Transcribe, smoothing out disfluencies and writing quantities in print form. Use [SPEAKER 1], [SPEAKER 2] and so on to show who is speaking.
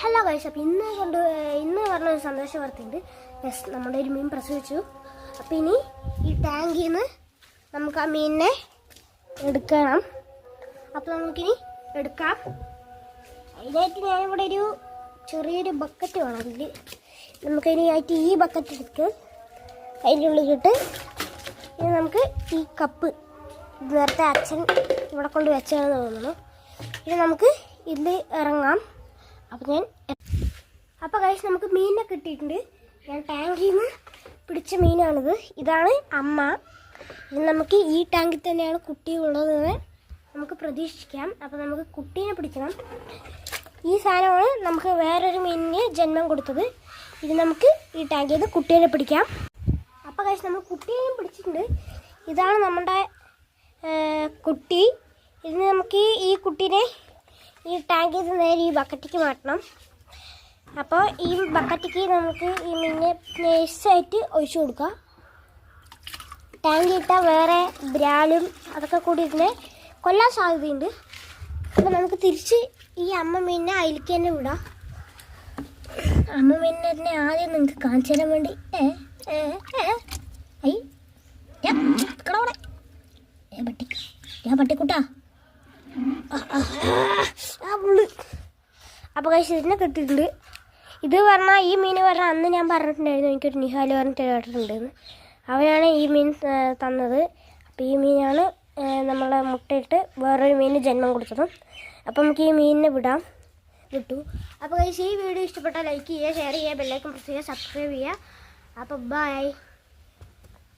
[SPEAKER 1] Hello guys, അപ്പോൾ ഇന്ന് പറഞ്ഞൊരു സന്തോഷ വാർത്തയുണ്ട്. യെസ്, നമ്മുടെ ഒരു മീൻ പ്രസവിച്ചു. അപ്പോൾ ഇനി ഈ ടാങ്കിൽ നിന്ന് നമുക്ക് ആ മീനിനെ എടുക്കണം. അപ്പോൾ നമുക്കിനി എടുക്കാം. അതിനായിട്ട് ഞാനിവിടെ ഒരു ചെറിയൊരു ബക്കറ്റ് വേണം. അതിൽ നമുക്കതിന് ആയിട്ട് ഈ ബക്കറ്റ് എടുത്ത് അതിൻ്റെ ഉള്ളിലിട്ട് ഇനി നമുക്ക് ഈ കപ്പ് നേരത്തെ അച്ഛൻ ഇവിടെ കൊണ്ട് വെച്ചാണെന്ന് തോന്നുന്നു. ഇനി നമുക്ക് ഇതിൽ ഇറങ്ങാം. അപ്പോൾ ഗൈസ്, നമുക്ക് മീനിനെ കിട്ടിയിട്ടുണ്ട്. ഞാൻ ടാങ്കിൽ നിന്ന് പിടിച്ച മീനാണിത്. ഇതാണ് അമ്മ. ഇത് നമുക്ക് ഈ ടാങ്കിൽ തന്നെയാണ് കുട്ടി ഉള്ളതെന്ന് നമുക്ക് പ്രതീക്ഷിക്കാം. അപ്പോൾ നമുക്ക് കുട്ടീനെ പിടിക്കണം. ഈ സാധനമാണ് നമുക്ക് വേറൊരു മീനിന് ജന്മം കൊടുത്തത്. ഇത് നമുക്ക് ഈ ടാങ്കിൽ നിന്ന് കുട്ടീനെ പിടിക്കാം. അപ്പോൾ ഗൈസ്, നമ്മൾ കുട്ടീനെ പിടിച്ചിട്ടുണ്ട്. ഇതാണ് നമ്മുടെ കുട്ടി. ഇതിന് നമുക്ക് ഈ കുട്ടീനെ ഈ ടാങ്കിൽ നിന്ന് നേരെ ഈ ബക്കറ്റിക്ക് മാറ്റണം. അപ്പോൾ ഈ ബക്കറ്റിക്ക് നമുക്ക് ഈ മീനിനെ നൈസായിട്ട് ഒഴിച്ചു കൊടുക്കാം. ടാങ്കിൽ ഇട്ടാൽ വേറെ ബ്രാലും അതൊക്കെ കൂടി ഇതിനെ കൊല്ലാൻ സാധ്യതയുണ്ട്. അപ്പോൾ നമുക്ക് തിരിച്ച് ഈ അമ്മ മീനിനെ അതിലേക്ക് തന്നെ വിടാം. അമ്മ മീനിനെ തന്നെ ആദ്യം നിങ്ങൾക്ക് കാണിച്ചു തരാൻ വേണ്ടി പട്ടിക്കുട്ടാ. അപ്പോൾ കഴിച്ച് ഇതിനെ കിട്ടിയിട്ടുണ്ട്. ഇത് പറഞ്ഞാൽ ഈ മീൻ പറഞ്ഞാൽ അന്ന് ഞാൻ പറഞ്ഞിട്ടുണ്ടായിരുന്നു, എനിക്കൊരു നിഹാൽ പറഞ്ഞിട്ട് കേട്ടിട്ടുണ്ടെന്ന്. അവനാണ് ഈ മീൻ തന്നത്. അപ്പോൾ ഈ മീനാണ് നമ്മളെ മുട്ടയിട്ട് വേറൊരു മീനിന് ജന്മം കൊടുത്തത്. അപ്പോൾ നമുക്ക് ഈ മീനിനെ വിട്ടു. അപ്പോൾ കഴിച്ച് ഈ വീഡിയോ ഇഷ്ടപ്പെട്ടാൽ ലൈക്ക് ചെയ്യുക, ഷെയർ ചെയ്യുക, ബെല്ലൈക്കൺ പ്രസ് ചെയ്യുക, സബ്സ്ക്രൈബ് ചെയ്യുക. അപ്പോൾ ബൈ.